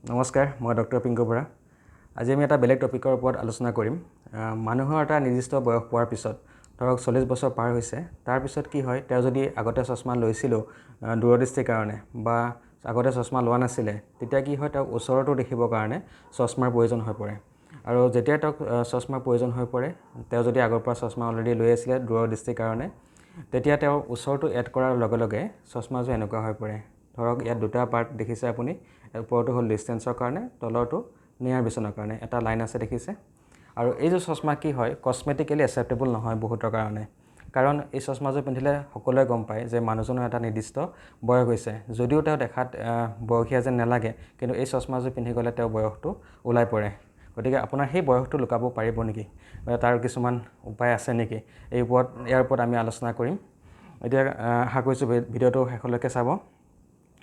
নমস্কাৰ, মই ডক্টৰ পিংকু বৰা। আজি আমি এটা বেলেগ টপিকৰ ওপৰত আলোচনা কৰিম। মানুহৰ এটা নিৰ্দিষ্ট বয়স পোৱাৰ পিছত, ধৰক 40 বছৰ পাৰ হৈছে, তাৰপিছত কি হয়, তেওঁ যদি আগতে চশমা লৈছিলোঁ দূৰদৃষ্টিৰ কাৰণে বা আগতে চশমা লোৱা নাছিলে, তেতিয়া কি হয়, তেওঁক ওচৰতো দেখিবৰ কাৰণে চশমাৰ প্ৰয়োজন হৈ পৰে। আৰু যেতিয়া তেওঁক চশমাৰ প্ৰয়োজন হৈ পৰে, তেওঁ যদি আগৰ পৰা চশমা অলৰেডি লৈ আছিলে দূৰদৃষ্টিৰ কাৰণে, তেতিয়া তেওঁৰ ওচৰটো এড কৰাৰ লগে লগে চশমাযোৰ এনেকুৱা হৈ পৰে। ধৰক ইয়াত দুটা পাৰ্ট দেখিছে আপুনি। ওপৰটো হ'ল ডিষ্টেঞ্চৰ কাৰণে, তলৰটো নিয়াৰ বিচনৰ কাৰণে এটা লাইন আছে দেখিছে। আৰু এইযোৰ চশমা কি হয়, কছমেটিকেলি একচেপ্টেবল নহয় বহুতৰ কাৰণে। কাৰণ এই চশমাযোৰ পিন্ধিলে সকলোৱে গম পায় যে মানুহজনৰ এটা নিৰ্দিষ্ট বয়স হৈছে। যদিও তেওঁ দেখাত বয়সীয়া যেন নালাগে, কিন্তু এই চশমাযোৰ পিন্ধি গ'লে তেওঁৰ বয়সটো ওলাই পৰে। গতিকে আপোনাৰ সেই বয়সটো লুকাব পাৰিব নেকি, তাৰ কিছুমান উপায় আছে নেকি, ইয়াৰ ওপৰত আমি আলোচনা কৰিম। এতিয়া আশা কৰিছোঁ ভিডিঅ'টো শেষলৈকে চাব।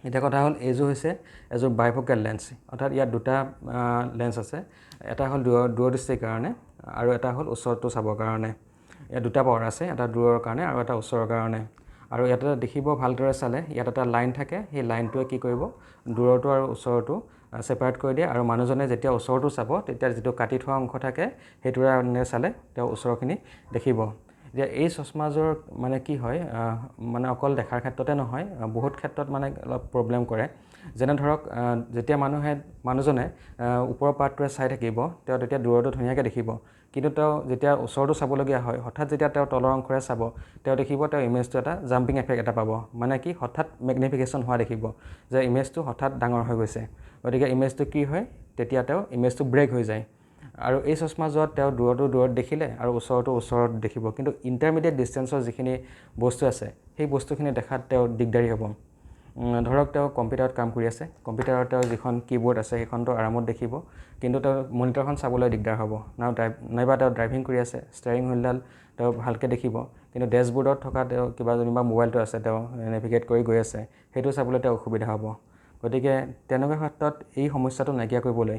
এতিয়া কথা হ'ল, এইযোৰ হৈছে এযোৰ বাইফোকেল লেন্স, অৰ্থাৎ ইয়াত দুটা লেন্স আছে। এটা হ'ল দূৰদৃষ্টিৰ কাৰণে আৰু এটা হ'ল ওচৰটো চাবৰ কাৰণে। ইয়াত দুটা পাৱাৰ আছে, এটা দূৰৰ কাৰণে আৰু এটা ওচৰৰ কাৰণে। আৰু ইয়াতে দেখিব ভালদৰে চালে, ইয়াত এটা লাইন থাকে। সেই লাইনটোৱে কি কৰিব, দূৰৰটো আৰু ওচৰটো ছেপাৰেট কৰি দিয়ে। আৰু মানুহজনে যেতিয়া ওচৰটো চাব, তেতিয়া যিটো কাটি থোৱা অংশ থাকে, সেইটোৰে চালে তেওঁ ওচৰখিনি দেখিব। এতিয়া এই চশমাযোৰ মানে কি হয়, মানে অকল দেখাৰ ক্ষেত্ৰতে নহয়, বহুত ক্ষেত্ৰত মানে অলপ প্ৰব্লেম কৰে। যেনে ধৰক, যেতিয়া মানুহজনে ওপৰৰ পাৰ্টটোৱে চাই থাকিব, তেওঁ তেতিয়া দূৰতো ধুনীয়াকৈ দেখিব। কিন্তু তেওঁ যেতিয়া ওচৰটো চাবলগীয়া হয়, হঠাৎ যেতিয়া তেওঁ তলৰ অংশৰে চাব, তেওঁ দেখিব তেওঁ ইমেজটো এটা জাম্পিং এফেক্ট এটা পাব। মানে কি, হঠাৎ মেগনিফিকেশ্যন হোৱা দেখিব, যে ইমেজটো হঠাৎ ডাঙৰ হৈ গৈছে। গতিকে ইমেজটো কি হয়, তেতিয়া তেওঁ ইমেজটো ব্ৰেক হৈ যায়। আৰু এই চশমাযোৰত তেওঁ দূৰত দেখিলে আৰু ওচৰত দেখিব। কিন্তু ইণ্টাৰমিডিয়েট ডিষ্টেঞ্চৰ যিখিনি বস্তু আছে, সেই বস্তুখিনি দেখাত তেওঁ দিগদাৰী হ'ব। ধৰক তেওঁ কম্পিউটাৰত কাম কৰি আছে, কম্পিউটাৰত তেওঁ যিখন কীবৰ্ড আছে সেইখনটো আৰামত দেখিব, কিন্তু তেওঁ মনিটৰখন চাবলৈ দিগদাৰ হ'ব। নাইবা তেওঁ ড্ৰাইভিং কৰি আছে, ষ্টেয়াৰিং হুইলডাল তেওঁ ভালকৈ দেখিব, কিন্তু ডেছবৰ্ডত থকা তেওঁ কিবা যেনিবা মোবাইলটো আছে, তেওঁ নেভিগেট কৰি গৈ আছে, সেইটো চাবলৈ তেওঁ অসুবিধা হ'ব। গতিকে তেনেকুৱা ক্ষেত্ৰত এই সমস্যাটো নাইকিয়া কৰিবলৈ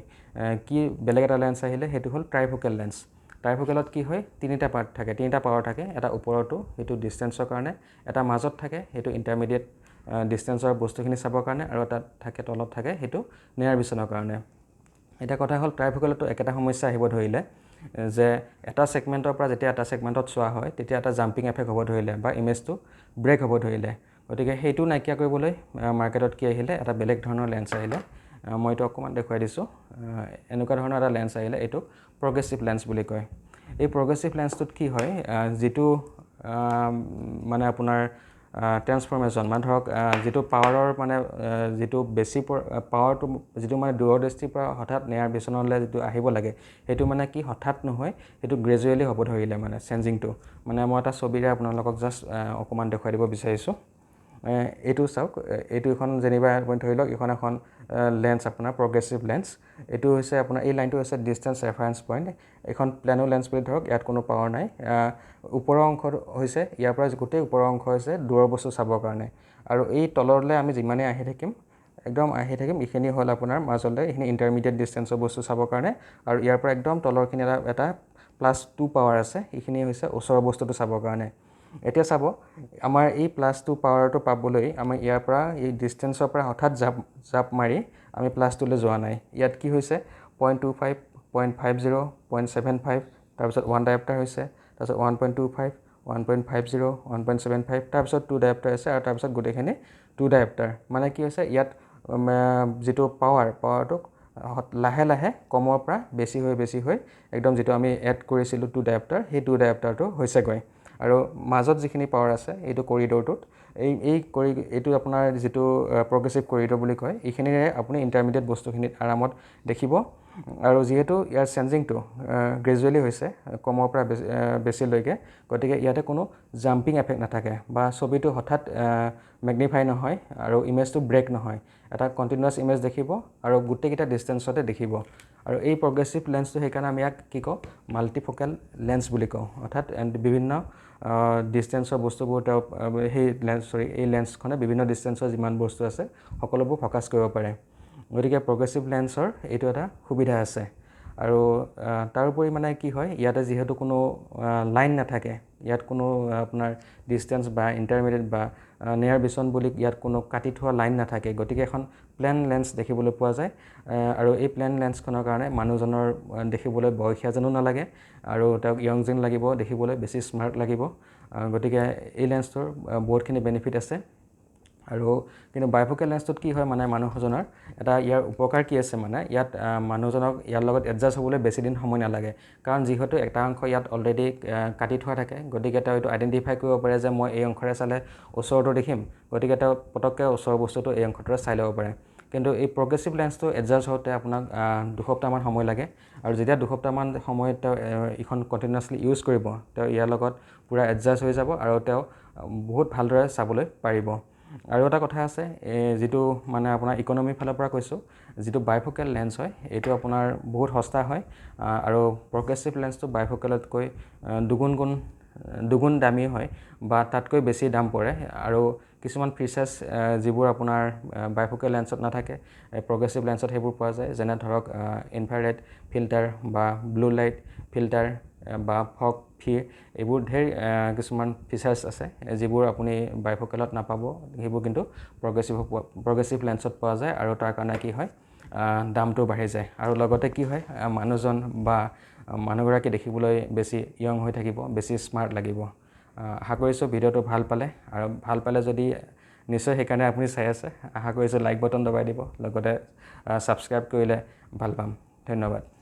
বেলেগ এটা লেন্স আহিলে, সেইটো হ'ল ট্ৰাইফোকেল লেন্স। ট্ৰাইফোকেলত কি হয়, তিনিটা পাৰ্ট থাকে, তিনিটা পাৱাৰ থাকে। এটা ওপৰতো, সেইটো ডিষ্টেঞ্চৰ কাৰণে, এটা মাজত থাকে, সেইটো ইণ্টাৰমিডিয়েট ডিষ্টেঞ্চৰ বস্তুখিনি চাবৰ কাৰণে, আৰু এটা থাকে তলত থাকে, সেইটো নিয়াৰ বিচনৰ কাৰণে। এতিয়া কথা হ'ল, ট্ৰাইফোকেলতো একেটা সমস্যা আহিব ধৰিলে, যে এটা ছেগমেণ্টৰ পৰা যেতিয়া এটা ছেগমেণ্টত চোৱা হয়, তেতিয়া এটা জাম্পিং এফেক্ট হ'ব ধৰিলে বা ইমেজটো ব্ৰেক হ'ব ধৰিলে। গতিকে সেইটো নাইকিয়া কৰিবলৈ মাৰ্কেটত কি আহিলে, এটা বেলেগ ধৰণৰ লেন্স আহিলে। মই এইটো অকণমান দেখুৱাই দিছোঁ। এনেকুৱা ধৰণৰ এটা লেন্স আহিলে, এইটো প্ৰগ্ৰেছিভ লেন্স বুলি কয়। এই প্ৰগ্ৰেছিভ লেন্সটোত কি হয়, যিটো মানে আপোনাৰ ট্ৰেন্সফৰ্মেশ্যন, মানে ধৰক যিটো পাৱাৰৰ মানে যিটো বেছি পাৱাৰটো যিটো মানে দূৰদৃষ্টিৰ পৰা হঠাৎ নিয়াৰ বিচনলৈ যিটো আহিব লাগে, সেইটো মানে কি হঠাৎ নহয়, সেইটো গ্ৰেজুৱেলি হ'ব ধৰিলে, মানে চেঞ্জিংটো। মানে মই এটা ছবিৰে আপোনালোকক জাষ্ট অকণমান দেখুৱাই দিব বিচাৰিছোঁ। এইটো চাওক, এখন যেনিবা আপুনি ধৰি লওক, এইখন এখন লেন্স, আপোনাৰ প্ৰগ্ৰেছিভ লেন্স। এইটো হৈছে আপোনাৰ, এই লাইনটো হৈছে ডিষ্টেঞ্চ ৰেফাৰেঞ্চ পইণ্ট। এইখন প্লেনো লেন্স বুলি ধৰক, ইয়াত কোনো পাৱাৰ নাই। ওপৰৰ অংশ হৈছে, ইয়াৰ পৰা গোটেই ওপৰৰ অংশ হৈছে দূৰৰ বস্তু চাবৰ কাৰণে। আৰু এই তললৈ আমি যিমানেই আহি থাকিম, এইখিনি হ'ল আপোনাৰ মাজলৈ, এইখিনি ইণ্টাৰমিডিয়েট ডিষ্টেঞ্চৰ বস্তু চাবৰ কাৰণে। আৰু ইয়াৰ পৰা একদম তলৰখিনি এটা +2 পাৱাৰ আছে, এইখিনি হৈছে ওচৰৰ বস্তুটো চাবৰ কাৰণে। এতিয়া চাব, আমাৰ এই +2 পাৱাৰটো পাবলৈ আমি ইয়াৰ পৰা, এই ডিষ্টেঞ্চৰ পৰা হঠাৎ জাপ মাৰি আমি +2লৈ যোৱা নাই। ইয়াত কি হৈছে, 0.25, 0.50, 0.75, তাৰপিছত 1 ডায়েপ্টাৰ হৈছে, তাৰপিছত 1.25, 1.50, 1.75, তাৰপিছত 2 ডায়েপ্টাৰ আছে, আৰু তাৰপিছত গোটেইখিনি 2 ডায়েপ্টাৰ। মানে কি হৈছে, ইয়াত যিটো পাৱাৰটো লাহে লাহে কমৰ পৰা বেছি হৈ একদম যিটো আমি এড কৰিছিলোঁ 2 ডায়েপ্টাৰ, সেই 2 ডায়েপ্টাৰটো হৈছেগৈ। আৰু মাজত যিখিনি পাৱাৰ আছে, এইটো কৰিডৰটোত, এইটো আপোনাৰ যিটো প্ৰগ্ৰেছিভ কৰিডৰ বুলি কয়, এইখিনিৰে আপুনি ইণ্টাৰমিডিয়েট বস্তুখিনিত আৰামত দেখিব। আৰু যিহেতু ইয়াৰ চেঞ্জিংটো গ্ৰেজুৱেলি হৈছে, কমৰ পৰা বেছিলৈকে, গতিকে ইয়াতে কোনো জাম্পিং এফেক্ট নাথাকে, বা ছবিটো হঠাৎ মেগনিফাই নহয়, আৰু ইমেজটো ব্ৰেক নহয়। এটা কণ্টিনিউৱাছ ইমেজ দেখিব, আৰু গোটেইকেইটা ডিষ্টেঞ্চতে দেখিব। আৰু এই প্ৰগ্ৰেছিভ লেন্সটো, সেইকাৰণে আমি ইয়াক কি কওঁ, মাল্টিফোকেল লেন্স বুলি কওঁ। অৰ্থাৎ বিভিন্ন ডিষ্টেঞ্চৰ বস্তুবোৰ এই লেন্সখনে বিভিন্ন ডিষ্টেঞ্চৰ যিমান বস্তু আছে, সকলোবোৰ ফ'কাছ কৰিব পাৰে। গতিকে প্ৰগ্ৰেছিভ লেন্সৰ এইটো এটা সুবিধা আছে। আৰু তাৰোপৰি মানে কি হয়, ইয়াতে যিহেতু কোনো লাইন নাথাকে, ইয়াত কোনো আপোনাৰ ডিষ্টেঞ্চ বা ইণ্টাৰমিডিয়েট বা নিয়াৰ ভিজন বুলি ইয়াত কোনো কাটি থোৱা লাইন নাথাকে গতিকে এখন প্লেন লেন্স দেখিবলৈ পোৱা যায় আৰু এই প্লেন লেন্সখনৰ কাৰণে মানুহজনৰ দেখিবলৈ বয়সীয়া যেনো নালাগে আৰু তেওঁক ইয়ং যেন লাগিব দেখিবলৈ বেছি স্মাৰ্ট লাগিব গতিকে এই লেন্সটোৰ বহুতখিনি বেনিফিট আছে আৰু কিন্তু বাইফোকেল লেন্সটোত কি হয় মানে মানুহজনৰ এটা ইয়াৰ উপকাৰ কি আছে মানে ইয়াত মানুহজনক ইয়াৰ লগত এডজাষ্ট হ'বলৈ বেছি দিন সময় নালাগে কাৰণ যিহেতু এটা অংশ ইয়াত অলৰেডি কাটি থোৱা থাকে গতিকে তেওঁ এইটো আইডেণ্টিফাই কৰিব পাৰে যে মই এই অংশৰে চালে ওচৰটো দেখিম গতিকে তেওঁ পটককৈ ওচৰৰ বস্তুটো এই অংশটোৰে চাই ল'ব পাৰে কিন্তু এই প্ৰগ্ৰেছিভ লেন্সটো এডজাষ্ট হওঁতে আপোনাক 2 সপ্তাহমান সময় লাগে আৰু যেতিয়া 2 সপ্তাহমান সময়ত তেওঁ ইখন কণ্টিনিউৱাছলি ইউজ কৰিব তেওঁ ইয়াৰ লগত পূৰা এডজাষ্ট হৈ যাব আৰু তেওঁ বহুত ভালদৰে চাবলৈ পাৰিব আৰু এটা কথা আছে যেটো মানে আপোনাৰ ইকনমি ফালৰ পৰা কৈছোঁ যেটো বাইফোকেল লেন্স হয় এইটো আপোনাৰ বহুত সস্তা হয় আৰু প্ৰগ্ৰেছিভ লেন্সটো বাইফোকেলতকৈ দুগুণ দামী হয় বা তাতকৈ বেছি দাম পৰে আৰু কিছুমান ফিচাৰ্ছ যিবোৰ আপোনাৰ বাইফোকেল লেন্সত নাথাকে প্ৰগ্ৰেছিভ লেন্সত সেইবোৰ পোৱা যায় যেনে ধৰক ইনফ্ৰাৰেড ফিল্টাৰ বা ব্লু লাইট ফিল্টাৰ বা ফগ ফিৰ এইবোৰ ঢেৰ কিছুমান ফিচাৰ্ছ আছে যিবোৰ আপুনি বাইফোকেলত নাপাব সেইবোৰ কিন্তু প্ৰগ্ৰেছিভ লেন্সত পোৱা যায় আৰু তাৰ কাৰণে কি হয় দামটো বাঢ়ি যায় আৰু লগতে কি হয় মানুহজন বা মানুহগৰাকী দেখিবলৈ বেছি ইয়ং হৈ থাকিব বেছি স্মাৰ্ট লাগিব আশা কৰিছোঁ ভিডিঅ'টো ভাল পালে যদি নিশ্চয় সেইকাৰণে আপুনি চাই আছে আশা কৰিছোঁ লাইক বটন দবাই দিব লগতে ছাবস্ক্ৰাইব কৰিলে ভাল পাম ধন্যবাদ